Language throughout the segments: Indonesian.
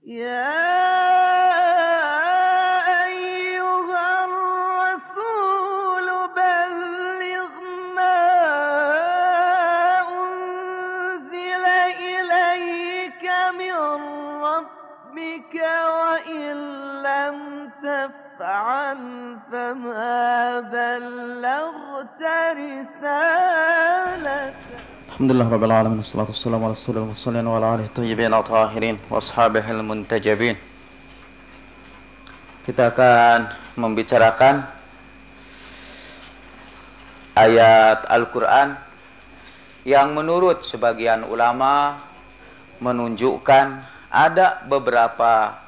يا أيها الرسول بلغ ما أنزل إليك من ربك وإن لم تفعل فما بلغت رسالته. Alhamdulillah Rabbil Alamin. Wassalatu wassalamu ala rasulil mursalin wa ala alihi thayyibin tahirin wa ashabihil muntajabin. Kita akan membicarakan ayat Al-Quran yang menurut sebagian ulama menunjukkan ada beberapa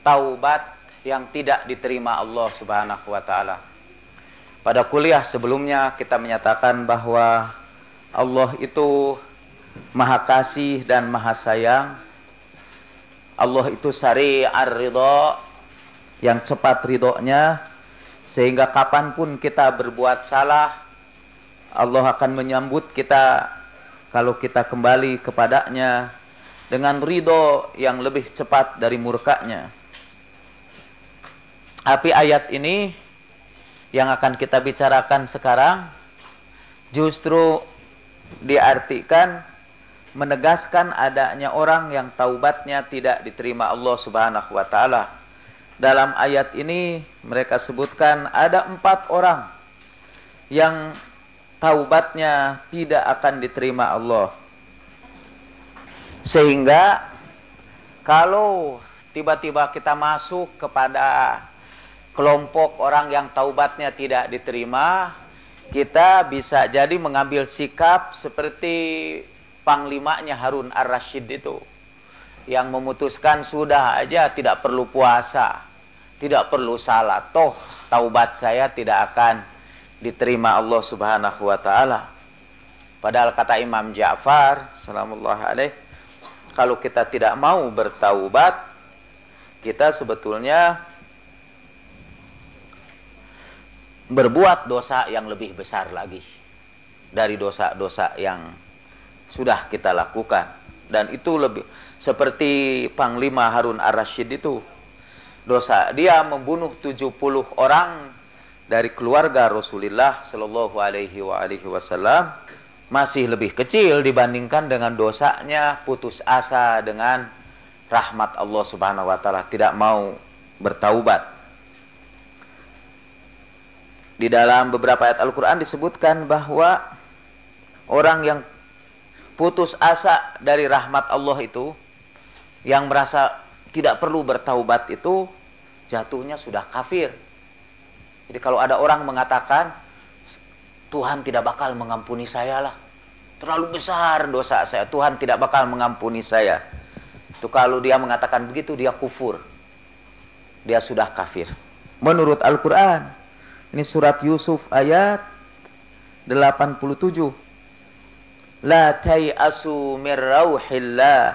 taubat yang tidak diterima Allah Subhanahu wa ta'ala. Pada kuliah sebelumnya kita menyatakan bahwa Allah itu maha kasih dan maha sayang. Allah itu sari'ar ridha, yang cepat ridhonya, sehingga kapanpun kita berbuat salah, Allah akan menyambut kita kalau kita kembali kepadanya dengan ridho yang lebih cepat dari murkanya. Tapi ayat ini yang akan kita bicarakan sekarang justru diartikan menegaskan adanya orang yang taubatnya tidak diterima Allah Subhanahu wa ta'ala. Dalam ayat ini mereka sebutkan ada 4 orang yang taubatnya tidak akan diterima Allah. Sehingga kalau tiba-tiba kita masuk kepada kelompok orang yang taubatnya tidak diterima, kita bisa jadi mengambil sikap seperti panglimanya Harun ar-Rasyid itu, yang memutuskan sudah aja tidak perlu puasa, tidak perlu salat, toh taubat saya tidak akan diterima Allah Subhanahu wa ta'ala. Padahal kata Imam Ja'far salamullah alaih, kalau kita tidak mau bertaubat, kita sebetulnya berbuat dosa yang lebih besar lagi dari dosa-dosa yang sudah kita lakukan. Dan itu lebih seperti Panglima Harun ar-Rasyid itu, dosa dia membunuh 70 orang dari keluarga Rasulullah Shallallahu alaihi wasallam masih lebih kecil dibandingkan dengan dosanya putus asa dengan rahmat Allah Subhanahu wa ta'ala, tidak mau bertaubat. Di dalam beberapa ayat Al-Quran disebutkan bahwa orang yang putus asa dari rahmat Allah itu, yang merasa tidak perlu bertaubat itu, jatuhnya sudah kafir. Jadi kalau ada orang mengatakan Tuhan tidak bakal mengampuni saya lah, terlalu besar dosa saya, Tuhan tidak bakal mengampuni saya, itu kalau dia mengatakan begitu, dia kufur, dia sudah kafir menurut Al-Quran. Ini surat Yusuf ayat 87. La tai'asu mir rauhillah,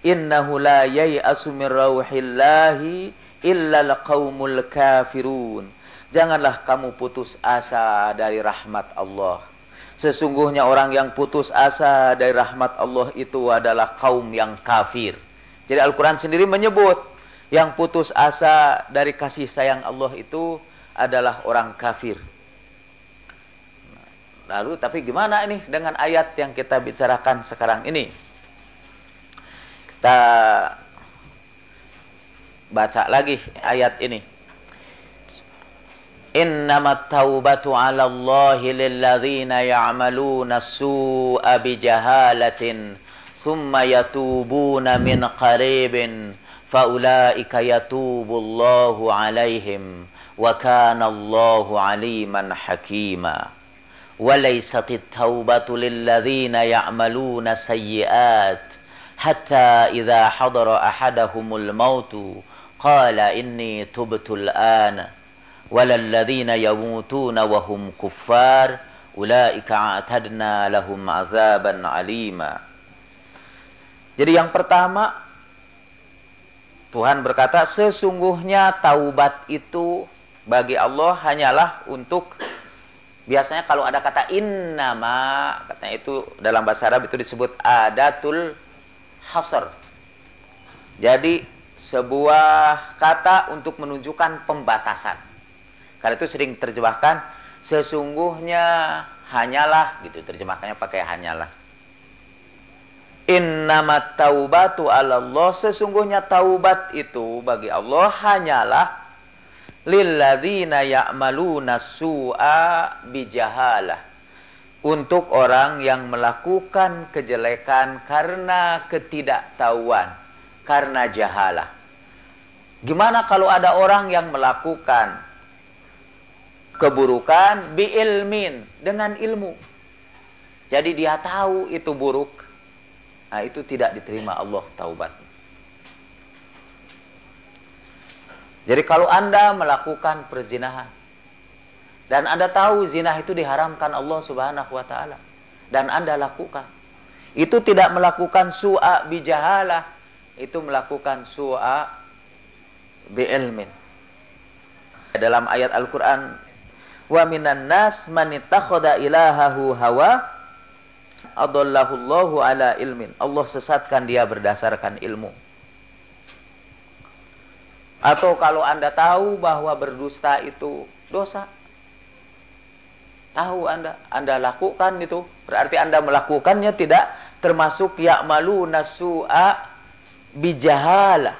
innahu la yai'asu mir rauhillahi illa al-qaumul kafirun. Janganlah kamu putus asa dari rahmat Allah. Sesungguhnya orang yang putus asa dari rahmat Allah itu adalah kaum yang kafir. Jadi Al-Quran sendiri menyebut yang putus asa dari kasih sayang Allah itu adalah orang kafir. Lalu tapi gimana ini dengan ayat yang kita bicarakan sekarang ini? Kita baca lagi ayat ini. Innamat taubatu 'ala Allahi lilladzina ya'maluna as-su'a bijahalatin thumma yatubuna min qaribin faulaika yatubullahu 'alaihim wa kana Allahu 'aliman hakima. Wa laysatit taubatu lilladzina ya'maluna sayyi'at hatta idza hadara ahadahumul mautu qala inni tubtu al-ana walalladzina yamutuna wa hum kuffar ulaika a'tadna lahum 'adzaban 'alima. Jadi yang pertama, Tuhan berkata sesungguhnya taubat itu bagi Allah hanyalah untuk, biasanya kalau ada kata innama, katanya itu dalam bahasa Arab itu disebut adatul hasr. Jadi sebuah kata untuk menunjukkan pembatasan. Karena itu sering terjemahkan sesungguhnya hanyalah, gitu terjemahkannya pakai hanyalah. Innamat taubatu 'alallah, sesungguhnya taubat itu bagi Allah hanyalah lilladzina ya'maluna su'a bijahalah, untuk orang yang melakukan kejelekan karena ketidaktahuan, karena jahalah. Gimana kalau ada orang yang melakukan keburukan biilmin, dengan ilmu. Jadi dia tahu itu buruk. Nah, itu tidak diterima Allah taubat. Jadi kalau Anda melakukan perzinahan dan Anda tahu zina itu diharamkan Allah Subhanahu wa taala dan Anda lakukan, itu tidak melakukan su'a bijahalah, itu melakukan su'a biilmin. Dalam ayat Al-Qur'an, wa minan nas man ittakhadha ilahahu hawa adallahullahu ala ilmin, Allah sesatkan dia berdasarkan ilmu. Atau kalau Anda tahu bahwa berdusta itu dosa, tahu Anda lakukan itu, berarti Anda melakukannya tidak termasuk ya'maluna su'a bijahalah.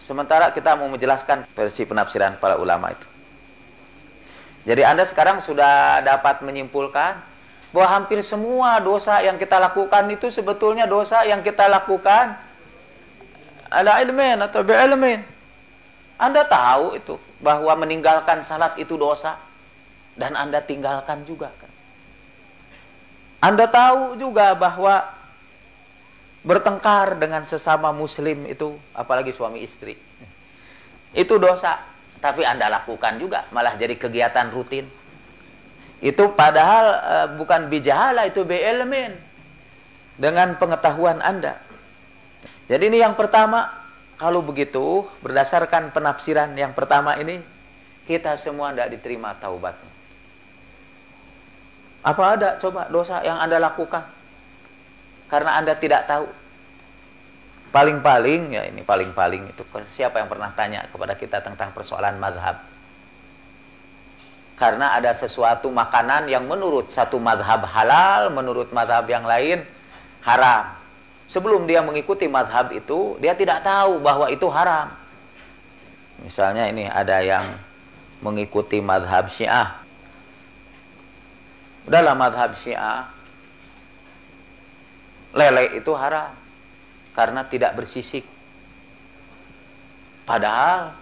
Sementara kita mau menjelaskan versi penafsiran para ulama itu. Jadi Anda sekarang sudah dapat menyimpulkan bahwa hampir semua dosa yang kita lakukan itu sebetulnya dosa yang kita lakukan ala ilmin atau bi'ilmin. Anda tahu itu bahwa meninggalkan salat itu dosa dan Anda tinggalkan juga kan. Anda tahu juga bahwa bertengkar dengan sesama muslim itu, apalagi suami istri, itu dosa, tapi Anda lakukan juga, malah jadi kegiatan rutin. Itu padahal bukan bijahala, itu bi'ilmin, dengan pengetahuan Anda. Jadi ini yang pertama. Kalau begitu, berdasarkan penafsiran yang pertama ini, kita semua tidak diterima taubatnya. Apa ada coba dosa yang Anda lakukan karena Anda tidak tahu? Paling-paling, ya ini paling-paling itu, siapa yang pernah tanya kepada kita tentang persoalan mazhab? Karena ada sesuatu makanan yang menurut satu mazhab halal, menurut mazhab yang lain haram. Sebelum dia mengikuti mazhab itu, dia tidak tahu bahwa itu haram. Misalnya ini ada yang mengikuti mazhab Syiah. Udahlah mazhab Syiah, lele itu haram karena tidak bersisik. Padahal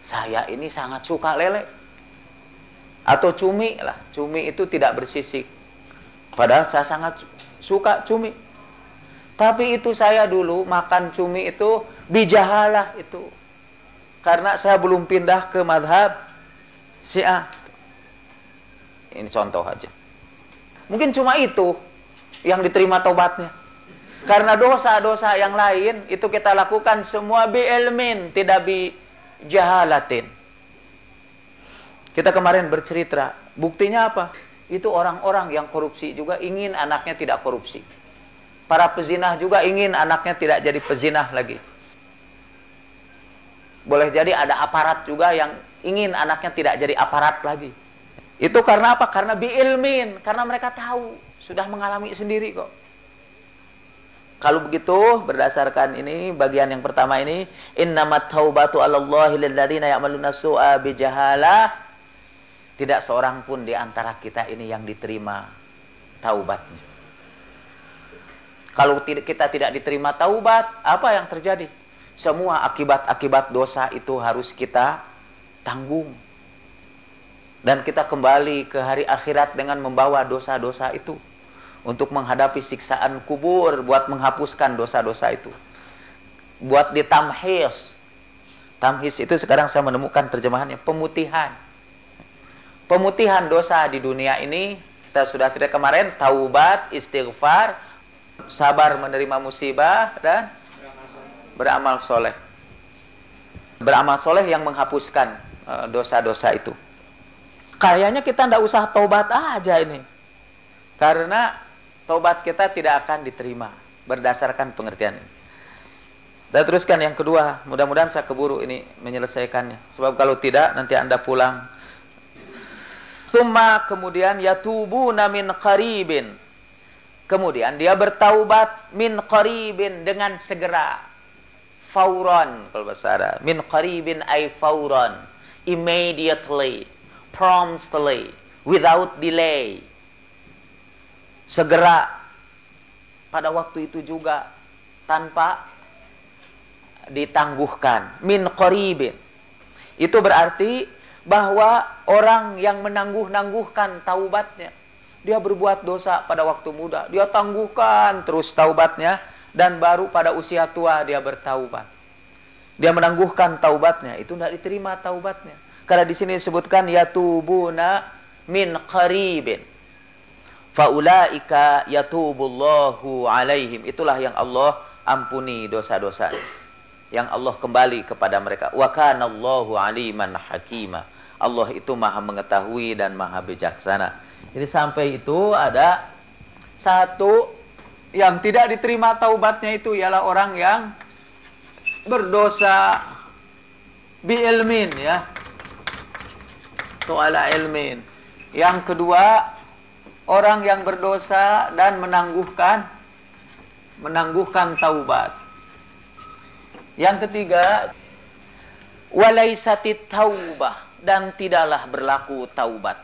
saya ini sangat suka lele. Atau cumi lah, cumi itu tidak bersisik. Padahal saya sangat suka cumi. Tapi itu saya dulu makan cumi itu bijahalah itu. Karena saya belum pindah ke mazhab Syiah. Ini contoh aja. Mungkin cuma itu yang diterima taubatnya. Karena dosa-dosa yang lain itu kita lakukan semua bi'ilmin, tidak bijahalatin. Kita kemarin bercerita, buktinya apa? Itu orang-orang yang korupsi juga ingin anaknya tidak korupsi. Para pezinah juga ingin anaknya tidak jadi pezinah lagi. Boleh jadi ada aparat juga yang ingin anaknya tidak jadi aparat lagi. Itu karena apa? Karena bi'ilmin, karena mereka tahu, sudah mengalami sendiri kok. Kalau begitu, berdasarkan ini, bagian yang pertama ini, innamat taubatu 'alallahi lilladzina ya'maluna su'a bijahalah. Tidak seorang pun di antara kita ini yang diterima taubatnya. Kalau kita tidak diterima taubat, apa yang terjadi? Semua akibat-akibat dosa itu harus kita tanggung. Dan kita kembali ke hari akhirat dengan membawa dosa-dosa itu. Untuk menghadapi siksaan kubur, buat menghapuskan dosa-dosa itu. Buat ditamhis. Tamhis itu sekarang saya menemukan terjemahannya, pemutihan. Pemutihan dosa di dunia ini, kita sudah cerita kemarin, taubat, istighfar, sabar menerima musibah, dan beramal soleh. Beramal soleh yang menghapuskan dosa-dosa itu. Kayaknya kita tidak usah taubat aja ini. Karena taubat kita tidak akan diterima. berdasarkan pengertian ini. Dan teruskan yang kedua, mudah-mudahan saya keburu ini menyelesaikannya. Sebab kalau tidak nanti Anda pulang. Summa kemudian yatubuna min qaribin. Kemudian dia bertaubat min qaribin dengan segera. Fauran kalau bahasa Arab. Min qaribin ay fauran. Immediately, promptly, without delay. Segera pada waktu itu juga tanpa ditangguhkan. Min qaribin. Itu berarti bahwa orang yang menangguh-nangguhkan taubatnya, dia berbuat dosa pada waktu muda, dia tangguhkan terus taubatnya, dan baru pada usia tua dia bertaubat. Dia menangguhkan taubatnya, itu tidak diterima taubatnya. Karena di sini disebutkan yatubuna min qaribin. Faulaika yatubullahu alaihim. Itulah yang Allah ampuni dosa-dosanya. Yang Allah kembali kepada mereka. Wa kanallahu aliman hakima. Allah itu maha mengetahui dan maha bijaksana. Jadi sampai itu ada satu yang tidak diterima taubatnya itu ialah orang yang berdosa bi'ilmin, ya, atau ala ilmin. Yang kedua, orang yang berdosa dan menangguhkan taubat. Yang ketiga, walaisatit taubah, dan tidaklah berlaku taubat.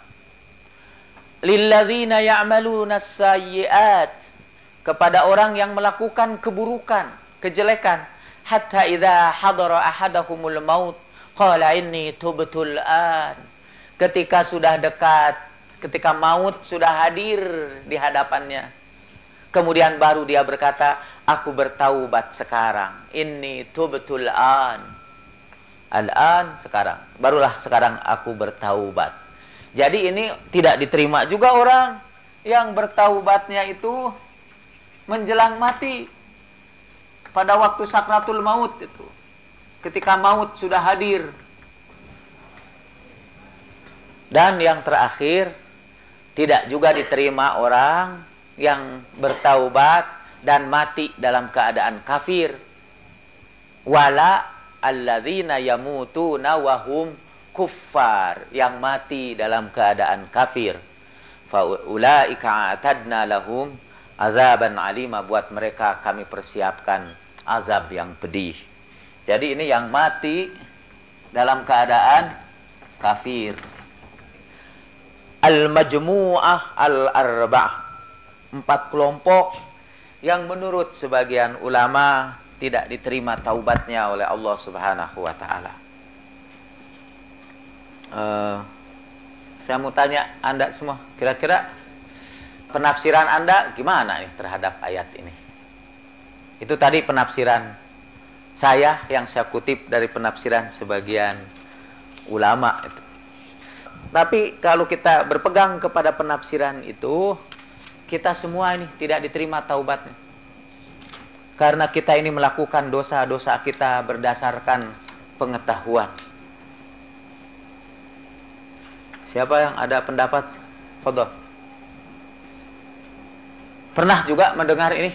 Lilladzina ya'maluna sayyi'at, kepada orang yang melakukan keburukan, kejelekan. Hatta idza hadara ahadahumul maut qala inni tubtul an. Ketika sudah dekat, ketika maut sudah hadir di hadapannya, kemudian baru dia berkata, aku bertaubat sekarang. Inni tubtul an. Al-an, sekarang. Barulah sekarang aku bertaubat. Jadi ini tidak diterima juga orang yang bertaubatnya itu menjelang mati. Pada waktu sakratul maut itu. Ketika maut sudah hadir. Dan yang terakhir, tidak juga diterima orang yang bertaubat dan mati dalam keadaan kafir. Wala alladzina yamutuna wahum kuffar, yang mati dalam keadaan kafir. Fa ulaika atadna lahum azaban alima, buat mereka kami persiapkan azab yang pedih. Jadi ini yang mati dalam keadaan kafir. Al-majmu'ah al-arba'ah, 4 kelompok yang menurut sebagian ulama tidak diterima taubatnya oleh Allah Subhanahu wa taala. Saya mau tanya Anda semua, kira-kira penafsiran Anda gimana nih terhadap ayat ini? Itu tadi penafsiran saya yang saya kutip dari penafsiran sebagian ulama itu. Tapi kalau kita berpegang kepada penafsiran itu, kita semua ini tidak diterima taubatnya. Karena kita ini melakukan dosa-dosa kita berdasarkan pengetahuan. Siapa yang ada pendapat? Fadhol. Pernah juga mendengar ini,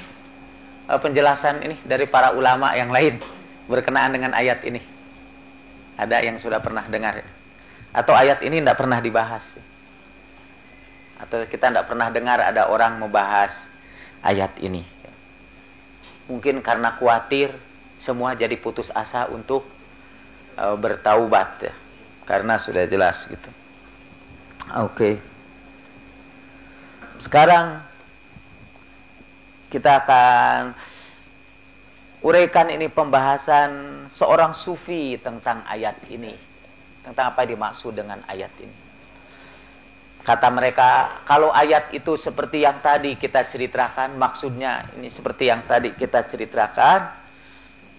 penjelasan ini dari para ulama yang lain berkenaan dengan ayat ini? Ada yang sudah pernah dengar? Atau ayat ini tidak pernah dibahas? Atau kita tidak pernah dengar ada orang membahas ayat ini? Mungkin karena khawatir semua jadi putus asa untuk bertaubat, ya. Karena sudah jelas gitu. Oke. Sekarang kita akan uraikan ini pembahasan seorang sufi tentang ayat ini. Tentang apa yang dimaksud dengan ayat ini. Kata mereka, kalau ayat itu seperti yang tadi kita ceritakan, maksudnya ini seperti yang tadi kita ceritakan,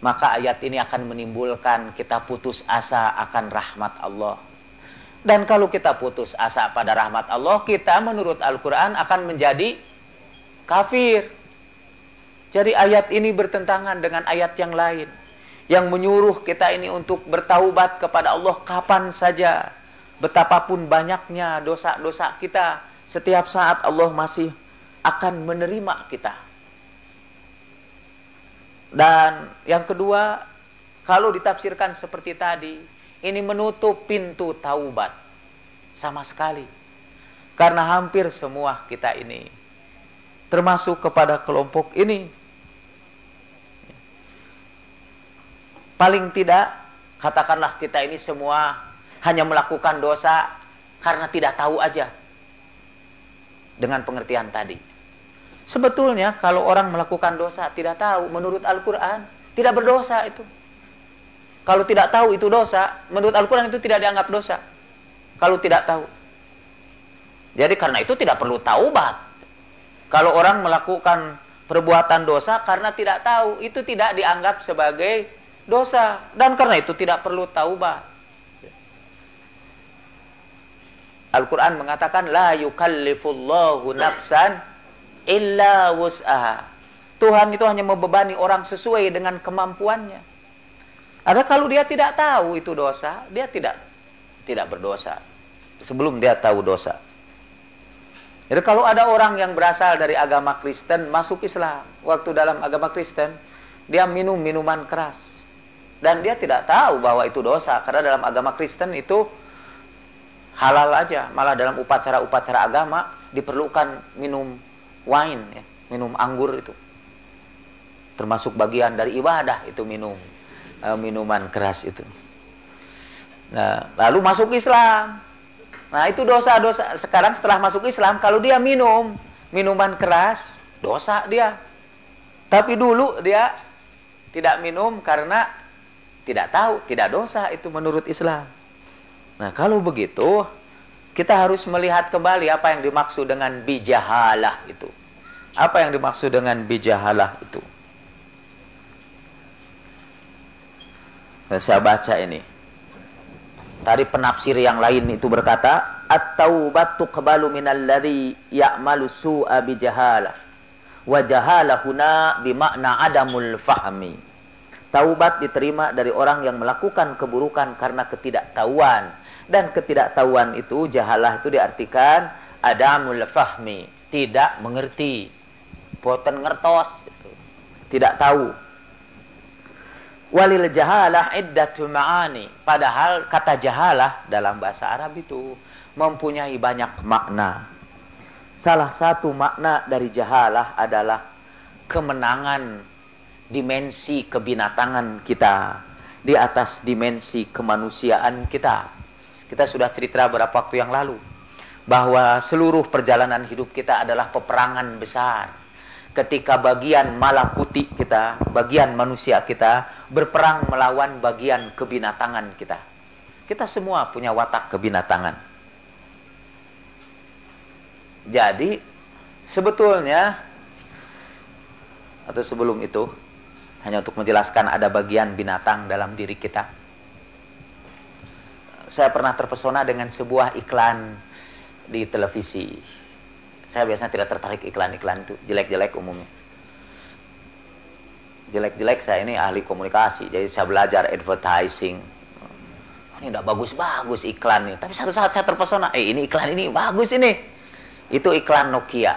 maka ayat ini akan menimbulkan kita putus asa akan rahmat Allah. Dan kalau kita putus asa pada rahmat Allah, kita menurut Al-Quran akan menjadi kafir. Jadi ayat ini bertentangan dengan ayat yang lain, yang menyuruh kita ini untuk bertaubat kepada Allah kapan saja. Betapapun banyaknya dosa-dosa kita, setiap saat Allah masih akan menerima kita. Dan yang kedua, kalau ditafsirkan seperti tadi, ini menutup pintu taubat sama sekali. Karena hampir semua kita ini termasuk kepada kelompok ini. Paling tidak, katakanlah kita ini semua hanya melakukan dosa karena tidak tahu aja. Dengan pengertian tadi. Sebetulnya kalau orang melakukan dosa tidak tahu, menurut Al-Quran tidak berdosa itu. Kalau tidak tahu itu dosa, menurut Al-Quran itu tidak dianggap dosa. Kalau tidak tahu. Jadi karena itu tidak perlu taubat. Kalau orang melakukan perbuatan dosa karena tidak tahu, itu tidak dianggap sebagai dosa. Dan karena itu tidak perlu taubat. Al-Quran mengatakan, la yukallifullahu nafsan illa wus'aha. Tuhan itu hanya membebani orang sesuai dengan kemampuannya. Ada kalau dia tidak tahu itu dosa, dia tidak berdosa sebelum dia tahu dosa. Jadi kalau ada orang yang berasal dari agama Kristen masuk Islam, waktu dalam agama Kristen dia minum minuman keras dan dia tidak tahu bahwa itu dosa, karena dalam agama Kristen itu halal aja. Malah dalam upacara-upacara agama diperlukan minum wine, ya, minum anggur itu. Termasuk bagian dari ibadah itu minum minuman keras itu. Nah, lalu masuk Islam. Nah, itu dosa-dosa. Sekarang setelah masuk Islam, kalau dia minum minuman keras, dosa dia. Tapi dulu dia tidak minum karena tidak tahu, tidak dosa itu menurut Islam. Nah, kalau begitu, kita harus melihat kembali apa yang dimaksud dengan bijahalah itu. Apa yang dimaksud dengan bijahalah itu? Nah, saya baca ini. Tadi penafsir yang lain itu berkata, at-taubatu tuqbalu minalladzi ya'malu su'a bijahalah. Wa jahalah huna bimakna adamul fahmi. Taubat diterima dari orang yang melakukan keburukan karena ketidaktahuan. Dan ketidaktahuan itu, jahalah itu diartikan adamul fahmi, tidak mengerti, boten ngertos itu. Tidak tahu. Walil jahalah iddatu ma'ani. Padahal kata jahalah dalam bahasa Arab itu mempunyai banyak makna. Salah satu makna dari jahalah adalah kemenangan dimensi kebinatangan kita di atas dimensi kemanusiaan kita. Kita sudah cerita beberapa waktu yang lalu bahwa seluruh perjalanan hidup kita adalah peperangan besar. Ketika bagian malakuti kita, bagian manusia kita berperang melawan bagian kebinatangan kita. Kita semua punya watak kebinatangan. Jadi sebetulnya, atau sebelum itu, hanya untuk menjelaskan ada bagian binatang dalam diri kita. Saya pernah terpesona dengan sebuah iklan di televisi. Saya biasanya tidak tertarik iklan-iklan itu, jelek-jelek umumnya. Jelek-jelek, saya ini ahli komunikasi, jadi saya belajar advertising. Ini tidak bagus-bagus iklan nih, tapi satu saat saya terpesona, ini iklan ini bagus ini. Itu iklan Nokia.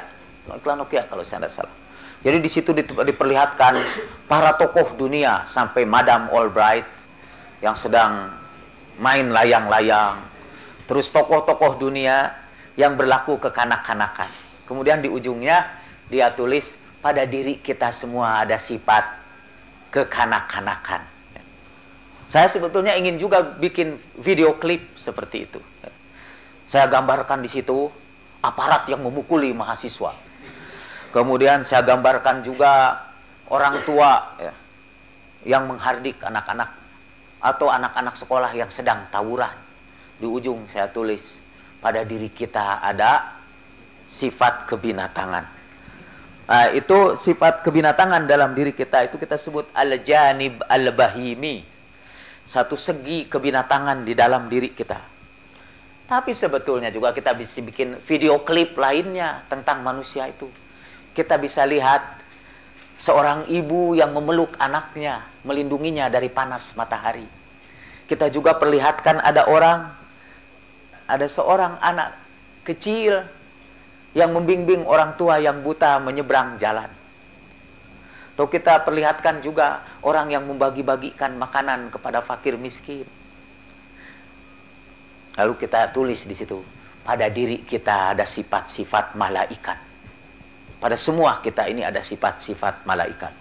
Iklan Nokia kalau saya tidak salah. Jadi di situ diperlihatkan para tokoh dunia sampai Madame Albright yang sedang main layang-layang. Terus tokoh-tokoh dunia yang berlaku kekanak-kanakan. Kemudian di ujungnya dia tulis, pada diri kita semua ada sifat kekanak-kanakan. Saya sebetulnya ingin juga bikin video klip seperti itu. Saya gambarkan di situ aparat yang memukuli mahasiswa. Kemudian saya gambarkan juga orang tua ya, yang menghardik anak-anak atau anak-anak sekolah yang sedang tawuran. Di ujung saya tulis, pada diri kita ada sifat kebinatangan. Nah, itu sifat kebinatangan dalam diri kita itu kita sebut al-janib al-bahimi. Satu segi kebinatangan di dalam diri kita. Tapi sebetulnya juga kita bisa bikin video klip lainnya tentang manusia itu. Kita bisa lihat seorang ibu yang memeluk anaknya, melindunginya dari panas matahari. Kita juga perlihatkan ada seorang anak kecil yang membimbing orang tua yang buta menyeberang jalan. Atau kita perlihatkan juga orang yang membagi-bagikan makanan kepada fakir miskin. Lalu kita tulis di situ, pada diri kita ada sifat-sifat malaikat. Pada semua kita ini ada sifat-sifat malaikat.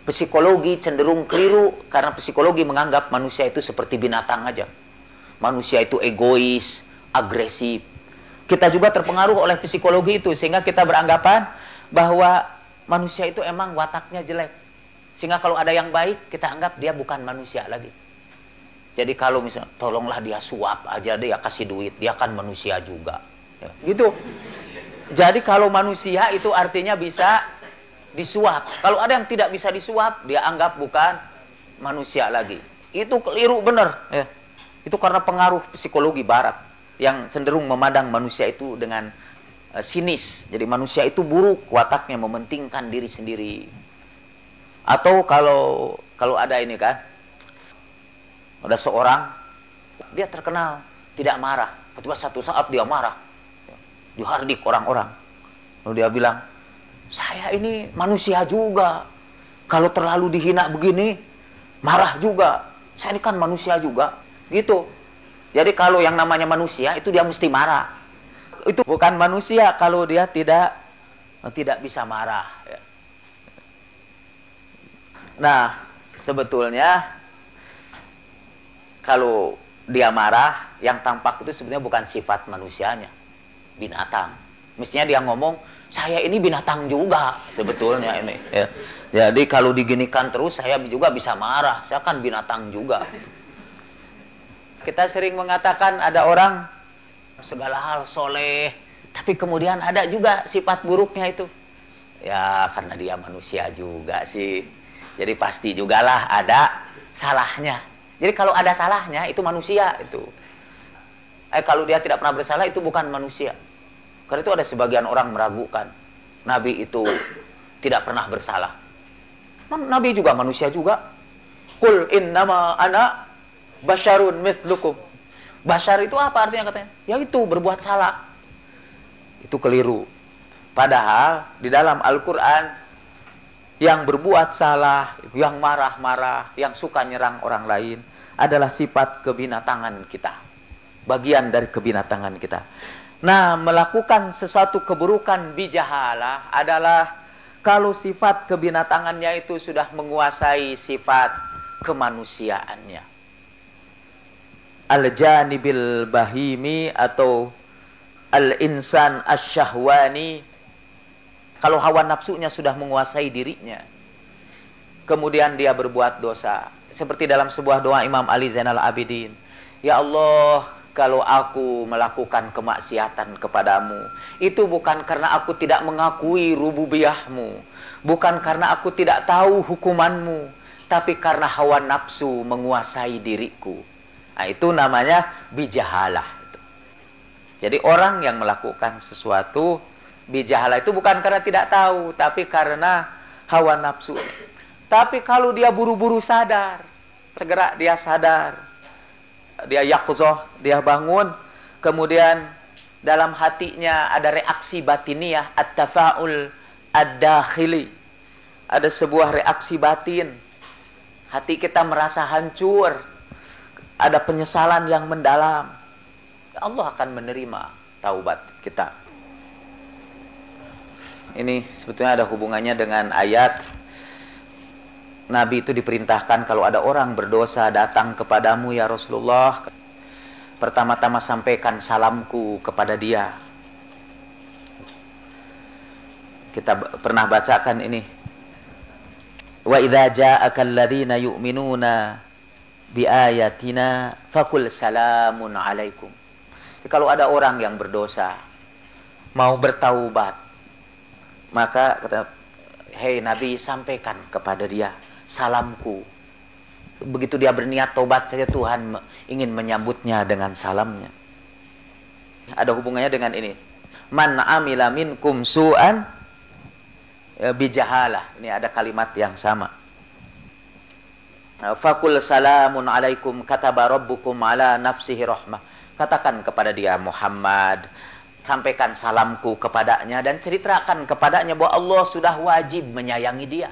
Psikologi cenderung keliru karena psikologi menganggap manusia itu seperti binatang aja. Manusia itu egois, agresif. Kita juga terpengaruh oleh psikologi itu sehingga kita beranggapan bahwa manusia itu emang wataknya jelek. Sehingga kalau ada yang baik, kita anggap dia bukan manusia lagi. Jadi kalau misalnya, tolonglah dia suap aja, dia kasih duit, dia kan manusia juga. Ya, gitu. Jadi kalau manusia itu artinya bisa disuap. Kalau ada yang tidak bisa disuap, dia anggap bukan manusia lagi. Itu keliru benar. Ya. Itu karena pengaruh psikologi barat yang cenderung memandang manusia itu dengan sinis. Jadi manusia itu buruk, wataknya mementingkan diri sendiri. Atau kalau ada ini kan, ada seorang, dia terkenal tidak marah. Tiba-tiba satu saat dia marah, dihardik orang-orang. Lalu dia bilang, saya ini manusia juga. Kalau terlalu dihina begini, marah juga. Saya ini kan manusia juga. Gitu. Jadi kalau yang namanya manusia itu dia mesti marah. Itu bukan manusia kalau dia tidak bisa marah. Nah, sebetulnya kalau dia marah, yang tampak itu sebetulnya bukan sifat manusianya, binatang. Mestinya dia ngomong, saya ini binatang juga sebetulnya ini. Ya. Jadi kalau diginikan terus, saya juga bisa marah. Saya kan binatang juga. Kita sering mengatakan ada orang segala hal soleh, tapi kemudian ada juga sifat buruknya itu. Ya karena dia manusia juga sih. Jadi pasti jugalah ada salahnya. Jadi kalau ada salahnya itu manusia itu. Kalau dia tidak pernah bersalah itu bukan manusia. Karena itu ada sebagian orang meragukan Nabi itu tidak pernah bersalah. Nabi juga manusia juga. Qul innama ana basyarun mithlukum. Basyar itu apa artinya katanya? Yaitu berbuat salah. Itu keliru. Padahal di dalam Al-Quran yang berbuat salah, yang marah-marah, yang suka nyerang orang lain adalah sifat kebinatangan kita. Bagian dari kebinatangan kita. Nah, melakukan sesuatu keburukan bijahalah adalah kalau sifat kebinatangannya itu sudah menguasai sifat kemanusiaannya. Al-janibil bahimi atau al-insan asyahwani. Kalau hawa nafsunya sudah menguasai dirinya, kemudian dia berbuat dosa. Seperti dalam sebuah doa Imam Ali Zainal Abidin, ya Allah, kalau aku melakukan kemaksiatan kepadamu, itu bukan karena aku tidak mengakui rububiyahmu, bukan karena aku tidak tahu hukumanmu, tapi karena hawa nafsu menguasai diriku. Nah, itu namanya bijahalah. Jadi orang yang melakukan sesuatu bijahalah itu bukan karena tidak tahu, tapi karena hawa nafsu. Tapi kalau dia buru-buru sadar, segera dia sadar, dia yaqzah, dia bangun, kemudian dalam hatinya ada reaksi batiniyah, at-tafa'ul ad-dakhili. Ada sebuah reaksi batin. Hati kita merasa hancur. Ada penyesalan yang mendalam. Allah akan menerima taubat kita. Ini sebetulnya ada hubungannya dengan ayat Nabi itu diperintahkan kalau ada orang berdosa datang kepadamu ya Rasulullah, pertama-tama sampaikan salamku kepada dia. Kita pernah bacakan ini. Wa idza ja'aka alladziina yu'minuna bi ayatina faqul salamun alaikum. Kalau ada orang yang berdosa mau bertaubat, maka kata, hei Nabi, sampaikan kepada dia salamku. Begitu dia berniat taubat saja, Tuhan ingin menyambutnya dengan salamnya. Ada hubungannya dengan ini. Man amila minkum su'an bijahalah. Ini ada kalimat yang sama. Fakul salamun alaikum kataba rabbukum ala nafsihi rahmah. Katakan kepada dia Muhammad, sampaikan salamku kepadanya dan ceritakan kepadanya bahwa Allah sudah wajib menyayangi dia.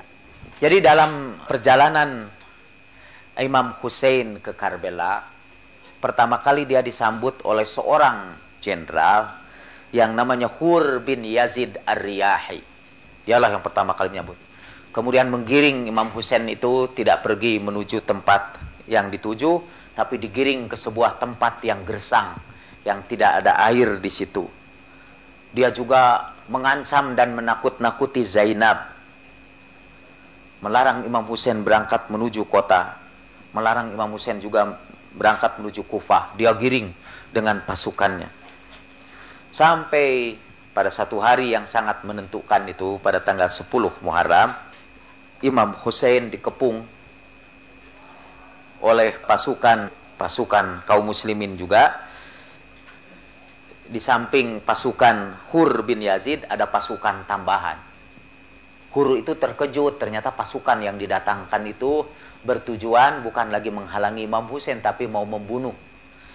Jadi dalam perjalanan Imam Hussein ke Karbala, pertama kali dia disambut oleh seorang jenderal yang namanya Hur bin Yazid Ar-Riyahi. Dialah yang pertama kali menyambut. Kemudian menggiring Imam Hussein itu tidak pergi menuju tempat yang dituju, tapi digiring ke sebuah tempat yang gersang, yang tidak ada air di situ. Dia juga mengancam dan menakut-nakuti Zainab, melarang Imam Hussein berangkat menuju kota, melarang Imam Hussein juga berangkat menuju Kufah. Dia giring dengan pasukannya. Sampai pada satu hari yang sangat menentukan itu, pada tanggal 10 Muharram, Imam Hussein dikepung oleh pasukan kaum muslimin juga. Di samping pasukan Hur bin Yazid ada pasukan tambahan. Hur itu terkejut, ternyata pasukan yang didatangkan itu bertujuan bukan lagi menghalangi Imam Hussein, tapi mau membunuh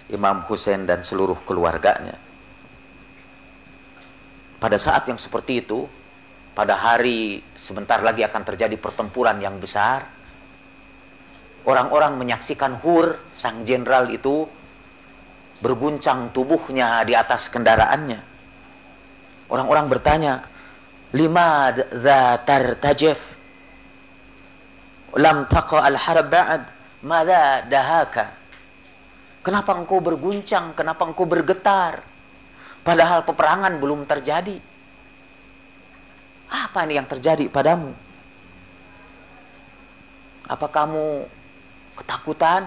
Imam Hussein dan seluruh keluarganya. Pada saat yang seperti itu, pada hari sebentar lagi akan terjadi pertempuran yang besar, orang-orang menyaksikan Hur, sang jenderal itu, berguncang tubuhnya di atas kendaraannya. Orang-orang bertanya, "Lima dza tartajif? Lam taqa al-harb ba'd, madza dahaka?" Kenapa engkau berguncang? Kenapa engkau bergetar? Padahal peperangan belum terjadi. Apa ini yang terjadi padamu? Apa kamu ketakutan?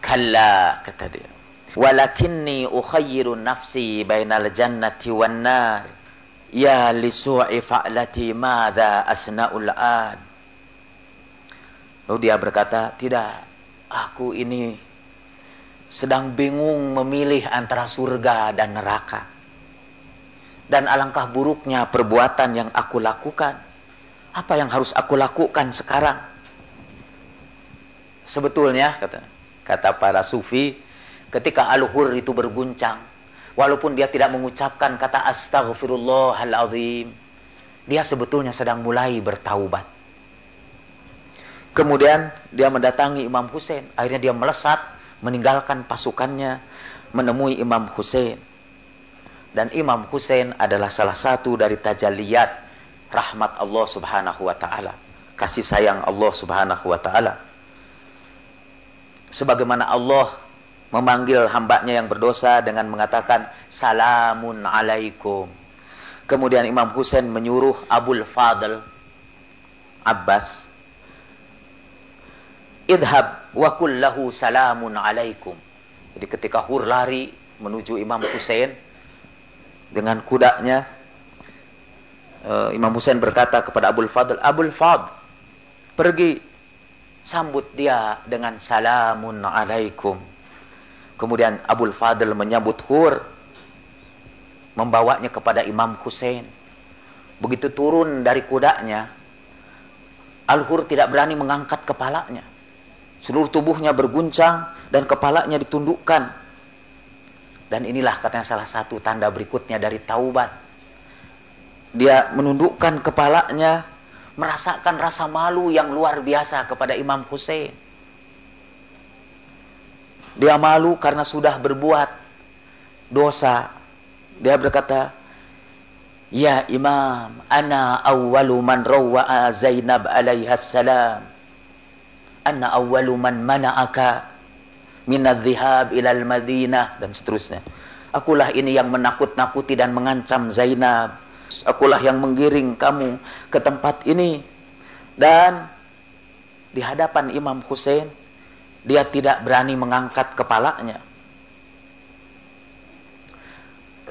Kalla, kata dia. Walakinni ukhayyiru nafsi bainal jannati wan nar. Ya lisu'i fa'lati madza asna'ul an. Lalu dia berkata, tidak, aku ini sedang bingung memilih antara surga dan neraka. Dan alangkah buruknya perbuatan yang aku lakukan. Apa yang harus aku lakukan sekarang? Sebetulnya, kata para sufi, ketika Al-Hur itu berguncang, walaupun dia tidak mengucapkan kata astaghfirullahaladzim, dia sebetulnya sedang mulai bertaubat. Kemudian dia mendatangi Imam Hussein. Akhirnya dia melesat, meninggalkan pasukannya, menemui Imam Hussein. Dan Imam Hussein adalah salah satu dari tajalliyat rahmat Allah subhanahu wa ta'ala, kasih sayang Allah subhanahu wa ta'ala. Sebagaimana Allah memanggil hambanya yang berdosa dengan mengatakan salamun alaikum. Kemudian Imam Hussein menyuruh Abul Fadl Abbas, idhab wa kullahu salamun alaikum. Jadi ketika Hur lari menuju Imam Hussein dengan kudanya, Imam Hussein berkata kepada Abul Fadl, Abul Fadl, pergi sambut dia dengan salamun alaikum. Kemudian Abul Fadl menyambut Hur, membawanya kepada Imam Hussein. Begitu turun dari kudanya, Al-Hur tidak berani mengangkat kepalanya. Seluruh tubuhnya berguncang dan kepalanya ditundukkan. Dan inilah katanya salah satu tanda berikutnya dari taubat. Dia menundukkan kepalanya, merasakan rasa malu yang luar biasa kepada Imam Hussein. Dia malu karena sudah berbuat dosa. Dia berkata, ya Imam, ana awwalu man rawwa'a Zainab alaihas salam. Ana awwalu man mana'aka minadh-dhihab ilal Madinah, dan seterusnya. Akulah ini yang menakut-nakuti dan mengancam Zainab. Akulah yang menggiring kamu ke tempat ini. Dan di hadapan Imam Hussein, dia tidak berani mengangkat kepalanya.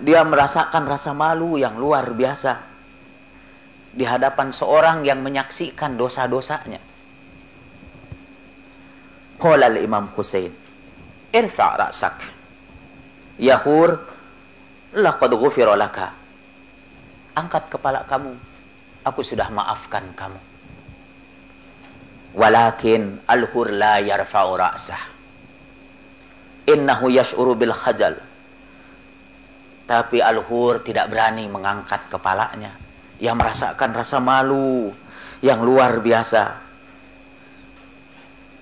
Dia merasakan rasa malu yang luar biasa di hadapan seorang yang menyaksikan dosa-dosanya. Qala al-Imam Hussein, irfa' ra'sak ya Hur, laqad ghufira laka. Angkat kepala kamu, aku sudah maafkan kamu. Walakin Al-Hur la yarfa'u ra'sah, innahu yash'uru bil khajal Tapi Al-Hur tidak berani mengangkat kepalanya. Ia merasakan rasa malu yang luar biasa.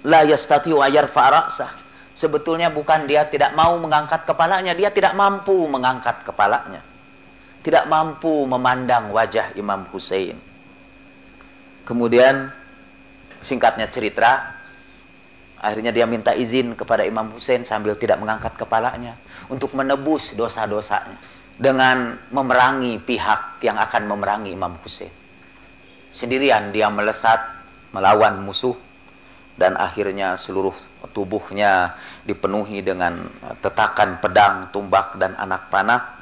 La yastati'u ayarfa ra'sah. Sebetulnya bukan dia tidak mau mengangkat kepalanya, dia tidak mampu mengangkat kepalanya. Tidak mampu memandang wajah Imam Hussein. Kemudian singkatnya cerita, akhirnya dia minta izin kepada Imam Hussein sambil tidak mengangkat kepalanya untuk menebus dosa-dosanya dengan memerangi pihak yang akan memerangi Imam Hussein. Sendirian dia melesat melawan musuh dan akhirnya seluruh tubuhnya dipenuhi dengan tetakan pedang, tumbak dan anak panah.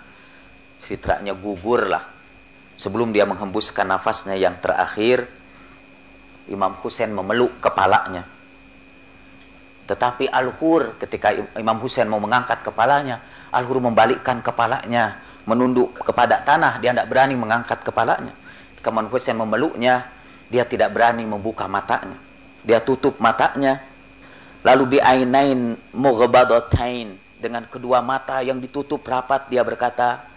Citranya gugurlah. Sebelum dia menghembuskan nafasnya yang terakhir, Imam Hussein memeluk kepalanya. Tetapi Al-Hur ketika Imam Hussein mau mengangkat kepalanya, Al-Hur membalikkan kepalanya, menunduk kepada tanah. Dia tidak berani mengangkat kepalanya. Ketika Imam Hussein memeluknya, dia tidak berani membuka matanya. Dia tutup matanya. Lalu bi'ainain mughbadatain, dengan kedua mata yang ditutup rapat dia berkata,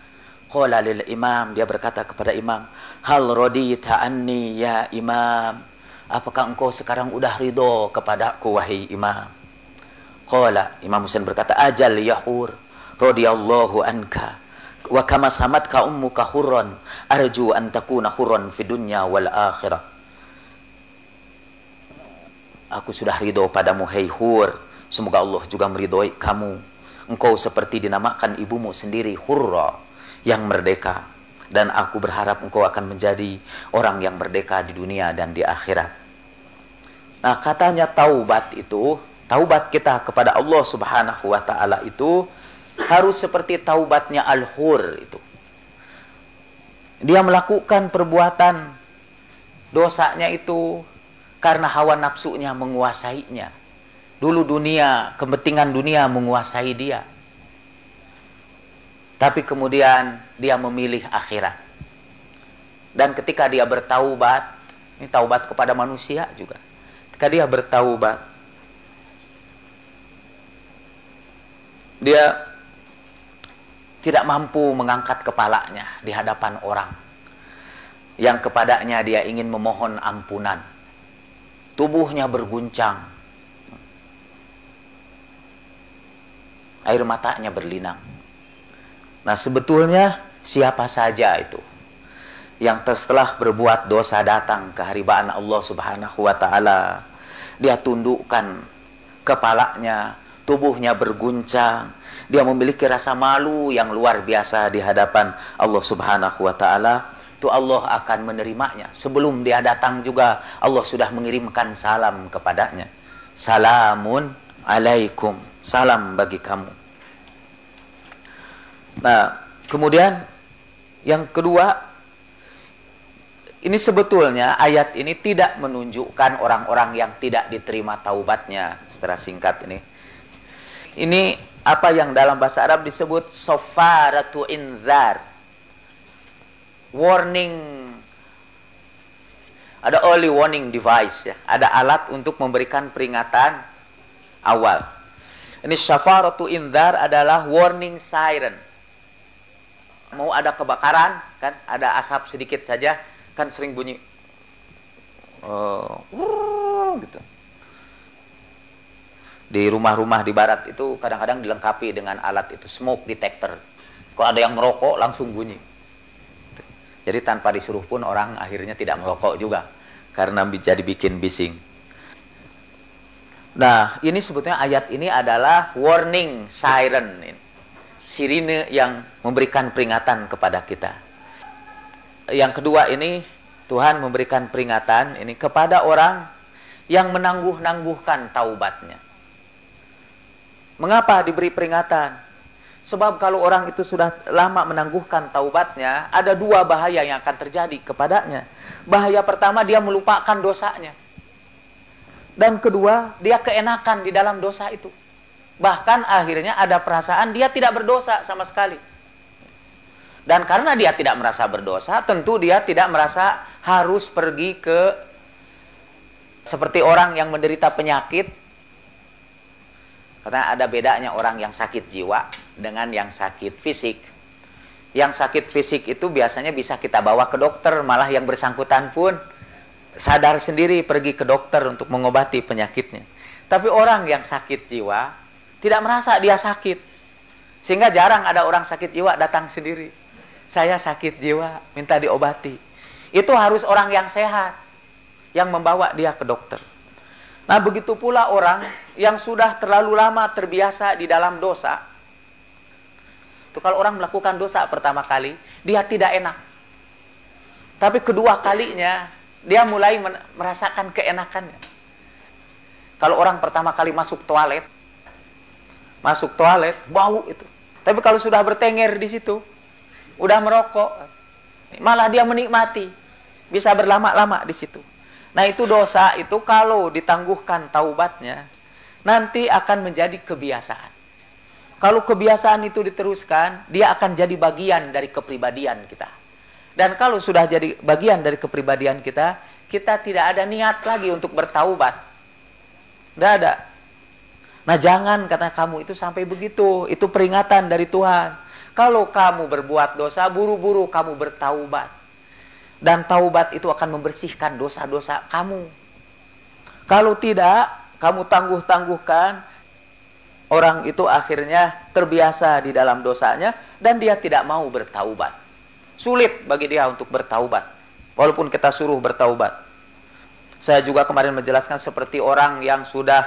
qala lil imam, dia berkata kepada imam, hal radita anni ya imam, apakah engkau sekarang udah ridho kepadaku wahai imam? Qala, Imam Hussein berkata, ajal ya Hur, radiyallahu anka wa kama samatka ummuka hurran arju an takuna hurran fid dunya wal akhirah. Aku sudah ridho padamu hai Hur, semoga Allah juga meridhoi kamu. Engkau seperti dinamakan ibumu sendiri Hurra, yang merdeka, dan aku berharap engkau akan menjadi orang yang merdeka di dunia dan di akhirat. Nah, katanya taubat itu, taubat kita kepada Allah Subhanahu wa taala itu harus seperti taubatnya Al-Hur itu. Dia melakukan perbuatan dosanya itu karena hawa nafsunya menguasainya. Dulu dunia, kepentingan dunia menguasai dia. Tapi kemudian dia memilih akhirat. Dan ketika dia bertaubat, ini taubat kepada manusia juga. Ketika dia bertaubat, dia tidak mampu mengangkat kepalanya di hadapan orang yang kepadanya dia ingin memohon ampunan. Tubuhnya berguncang, air matanya berlinang. Nah, sebetulnya siapa saja itu yang setelah berbuat dosa datang ke hadirat Allah Subhanahu wa taala, dia tundukkan kepalanya, tubuhnya berguncang, dia memiliki rasa malu yang luar biasa di hadapan Allah Subhanahu wa taala, itu Allah akan menerimanya. Sebelum dia datang juga Allah sudah mengirimkan salam kepadanya. Salamun alaikum, salam bagi kamu. Nah, kemudian yang kedua, ini sebetulnya ayat ini tidak menunjukkan orang-orang yang tidak diterima taubatnya. Secara singkat ini apa yang dalam bahasa Arab disebut safaratu inzar, warning. Ada early warning device ya, ada alat untuk memberikan peringatan awal. Ini safaratu inzar adalah warning siren. Mau ada kebakaran, kan ada asap sedikit saja, kan sering bunyi gitu. Di rumah-rumah di barat itu kadang-kadang dilengkapi dengan alat itu, smoke detector. Kalau ada yang merokok langsung bunyi. Jadi tanpa disuruh pun orang akhirnya tidak merokok juga karena jadi bikin bising. Nah, ini sebetulnya ayat ini adalah warning siren, sirine yang memberikan peringatan kepada kita. Yang kedua ini, Tuhan memberikan peringatan ini kepada orang yang menangguh-nangguhkan taubatnya. Mengapa diberi peringatan? Sebab kalau orang itu sudah lama menangguhkan taubatnya, ada dua bahaya yang akan terjadi kepadanya. Bahaya pertama, dia melupakan dosanya. Dan kedua, dia keenakan di dalam dosa itu. Bahkan akhirnya ada perasaan dia tidak berdosa sama sekali. Dan karena dia tidak merasa berdosa, tentu dia tidak merasa harus pergi ke seperti orang yang menderita penyakit. Karena ada bedanya orang yang sakit jiwa dengan yang sakit fisik. Yang sakit fisik itu biasanya bisa kita bawa ke dokter, malah yang bersangkutan pun sadar sendiri pergi ke dokter untuk mengobati penyakitnya. Tapi orang yang sakit jiwa tidak merasa dia sakit, sehingga jarang ada orang sakit jiwa datang sendiri. Saya sakit jiwa, minta diobati. Itu harus orang yang sehat yang membawa dia ke dokter. Nah, begitu pula orang yang sudah terlalu lama terbiasa di dalam dosa. Itu kalau orang melakukan dosa pertama kali, dia tidak enak. Tapi kedua kalinya, dia mulai merasakan keenakannya. Kalau orang pertama kali masuk toilet, bau itu. Tapi kalau sudah bertengger di situ, udah merokok, malah dia menikmati, bisa berlama-lama di situ. Nah, itu dosa itu kalau ditangguhkan taubatnya, nanti akan menjadi kebiasaan. Kalau kebiasaan itu diteruskan, dia akan jadi bagian dari kepribadian kita. Dan kalau sudah jadi bagian dari kepribadian kita, kita tidak ada niat lagi untuk bertaubat. Tidak ada. Nah, jangan kata kamu itu sampai begitu. Itu peringatan dari Tuhan. Kalau kamu berbuat dosa, buru-buru kamu bertaubat. Dan taubat itu akan membersihkan dosa-dosa kamu. Kalau tidak, kamu tangguh-tangguhkan, orang itu akhirnya terbiasa di dalam dosanya dan dia tidak mau bertaubat. Sulit bagi dia untuk bertaubat, walaupun kita suruh bertaubat. Saya juga kemarin menjelaskan seperti orang yang sudah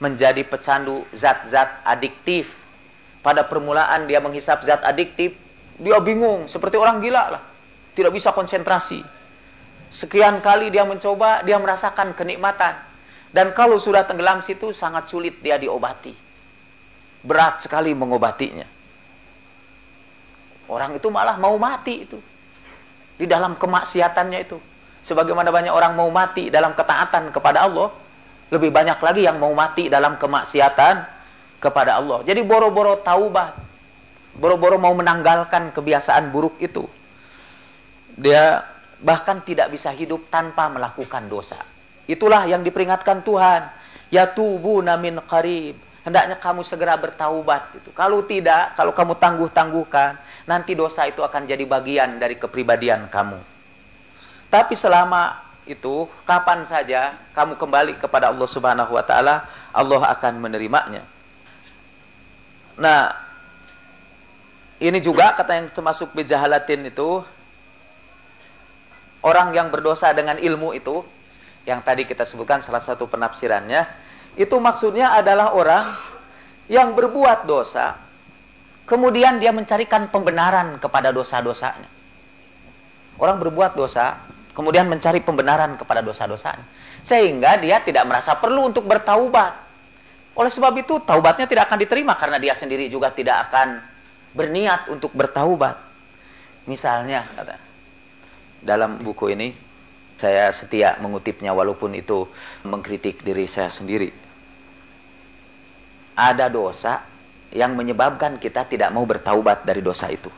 menjadi pecandu zat-zat adiktif. Pada permulaan dia menghisap zat adiktif, dia bingung, seperti orang gila lah. Tidak bisa konsentrasi. Sekian kali dia mencoba, dia merasakan kenikmatan. Dan kalau sudah tenggelam situ, sangat sulit dia diobati. Berat sekali mengobatinya. Orang itu malah mau mati itu. Di dalam kemaksiatannya itu. Sebagaimana banyak orang mau mati dalam ketaatan kepada Allah, lebih banyak lagi yang mau mati dalam kemaksiatan kepada Allah. Jadi boro-boro taubat. Boro-boro mau menanggalkan kebiasaan buruk itu. Dia bahkan tidak bisa hidup tanpa melakukan dosa. Itulah yang diperingatkan Tuhan. Yatubuna min qarib. Hendaknya kamu segera bertaubat. Gitu. Kalau tidak, kalau kamu tangguh-tangguhkan, nanti dosa itu akan jadi bagian dari kepribadian kamu. Tapi selama itu, kapan saja kamu kembali kepada Allah Subhanahu wa Ta'ala, Allah akan menerimanya. Nah, ini juga kata yang termasuk bijahalatin itu, orang yang berdosa dengan ilmu itu, yang tadi kita sebutkan salah satu penafsirannya, itu maksudnya adalah orang yang berbuat dosa, kemudian dia mencarikan pembenaran kepada dosa-dosanya. Orang berbuat dosa, kemudian mencari pembenaran kepada dosa-dosanya. Sehingga dia tidak merasa perlu untuk bertaubat. Oleh sebab itu, taubatnya tidak akan diterima karena dia sendiri juga tidak akan berniat untuk bertaubat. Misalnya, dalam buku ini, saya setia mengutipnya walaupun itu mengkritik diri saya sendiri. Ada dosa yang menyebabkan kita tidak mau bertaubat dari dosa itu.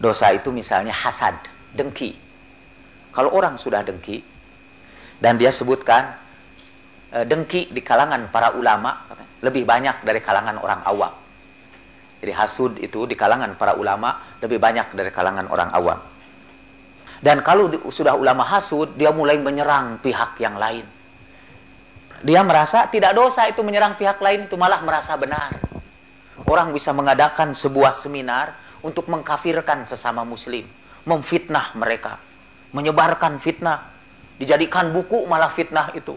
Dosa itu misalnya hasad, dengki. Kalau orang sudah dengki, dan dia sebutkan dengki di kalangan para ulama lebih banyak dari kalangan orang awam. Jadi hasud itu di kalangan para ulama lebih banyak dari kalangan orang awam. Dan kalau sudah ulama hasud, dia mulai menyerang pihak yang lain. Dia merasa tidak dosa itu menyerang pihak lain, itu malah merasa benar. Orang bisa mengadakan sebuah seminar untuk mengkafirkan sesama muslim, memfitnah mereka, menyebarkan fitnah, dijadikan buku malah fitnah itu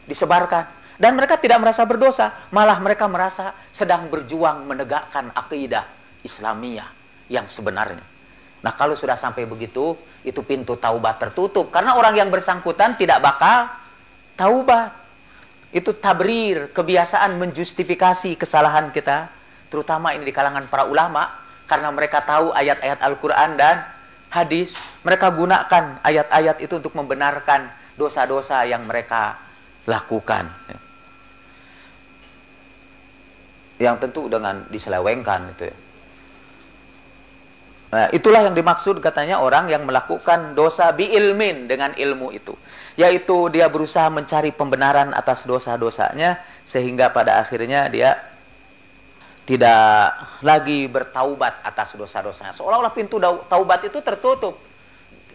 disebarkan. Dan mereka tidak merasa berdosa, malah mereka merasa sedang berjuang menegakkan akidah Islamiyah yang sebenarnya. Nah, kalau sudah sampai begitu, itu pintu taubat tertutup. Karena orang yang bersangkutan tidak bakal taubat. Itu tabrir, kebiasaan menjustifikasi kesalahan kita. Terutama ini di kalangan para ulama. Karena mereka tahu ayat-ayat Al-Quran dan hadis. Mereka gunakan ayat-ayat itu untuk membenarkan dosa-dosa yang mereka lakukan. Yang tentu dengan diselewengkan itu ya. Nah, itulah yang dimaksud katanya orang yang melakukan dosa biilmin, dengan ilmu itu. Yaitu dia berusaha mencari pembenaran atas dosa-dosanya, sehingga pada akhirnya dia tidak lagi bertaubat atas dosa-dosanya. Seolah-olah pintu taubat itu tertutup.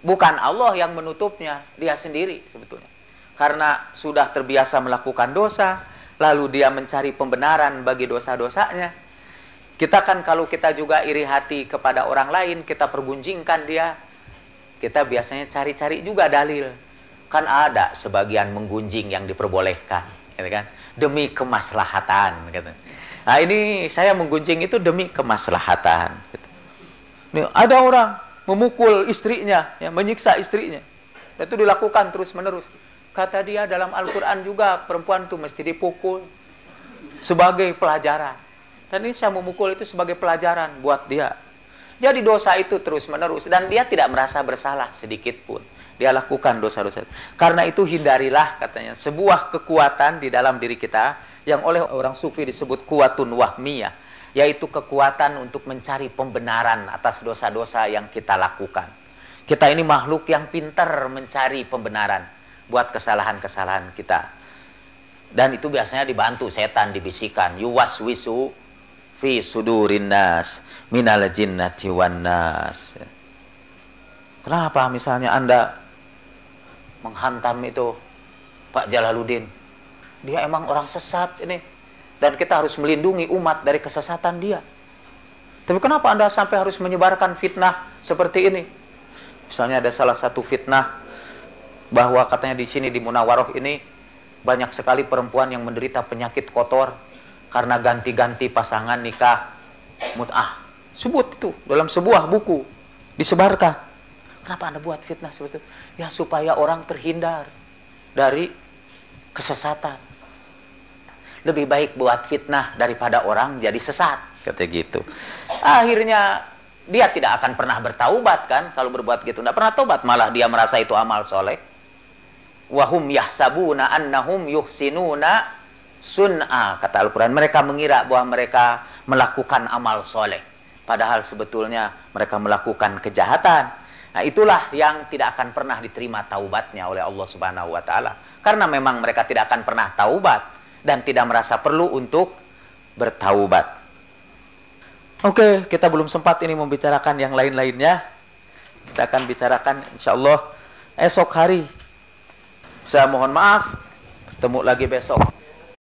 Bukan Allah yang menutupnya, dia sendiri sebetulnya. Karena sudah terbiasa melakukan dosa, lalu dia mencari pembenaran bagi dosa-dosanya. Kita kan kalau kita juga iri hati kepada orang lain, kita pergunjingkan dia, kita biasanya cari-cari juga dalil. Kan ada sebagian menggunjing yang diperbolehkan, gitu kan? Demi kemaslahatan, gitu. Nah ini saya menggunjing itu demi kemaslahatan. Gitu. Nih, ada orang memukul istrinya, ya, menyiksa istrinya. Dan itu dilakukan terus-menerus. Kata dia dalam Al-Quran juga perempuan itu mesti dipukul sebagai pelajaran. Dan ini saya memukul itu sebagai pelajaran buat dia. Jadi dosa itu terus-menerus dan dia tidak merasa bersalah sedikit pun. Dia lakukan dosa-dosa. Karena itu hindarilah katanya sebuah kekuatan di dalam diri kita yang oleh orang sufi disebut kuwatun wahmiyah, yaitu kekuatan untuk mencari pembenaran atas dosa-dosa yang kita lakukan. Kita ini makhluk yang pintar mencari pembenaran buat kesalahan-kesalahan kita. Dan itu biasanya dibantu setan, dibisikkan, yuwaswisu fi sudurin nas minal jinnati wan nas. Kenapa misalnya Anda menghantam itu Pak Jalaluddin? Dia emang orang sesat ini. Dan kita harus melindungi umat dari kesesatan dia. Tapi kenapa Anda sampai harus menyebarkan fitnah seperti ini? Misalnya ada salah satu fitnah bahwa katanya di sini di Munawaroh ini banyak sekali perempuan yang menderita penyakit kotor karena ganti-ganti pasangan nikah mut'ah. Sebut itu dalam sebuah buku, disebarkan. Kenapa Anda buat fitnah seperti itu? Ya supaya orang terhindar dari kesesatan. Lebih baik buat fitnah daripada orang jadi sesat, kata gitu. Akhirnya dia tidak akan pernah bertaubat kan kalau berbuat gitu. Tidak pernah taubat, malah dia merasa itu amal soleh. Wahum yahsabuna annahum yuhsinuna sun'a, kata Al-Quran. Mereka mengira bahwa mereka melakukan amal soleh, padahal sebetulnya mereka melakukan kejahatan. Nah itulah yang tidak akan pernah diterima taubatnya oleh Allah Subhanahu wa Ta'ala. Karena memang mereka tidak akan pernah taubat dan tidak merasa perlu untuk bertaubat. Oke, kita belum sempat ini membicarakan yang lain-lainnya. Kita akan bicarakan insya Allah esok hari. Saya mohon maaf, bertemu lagi besok.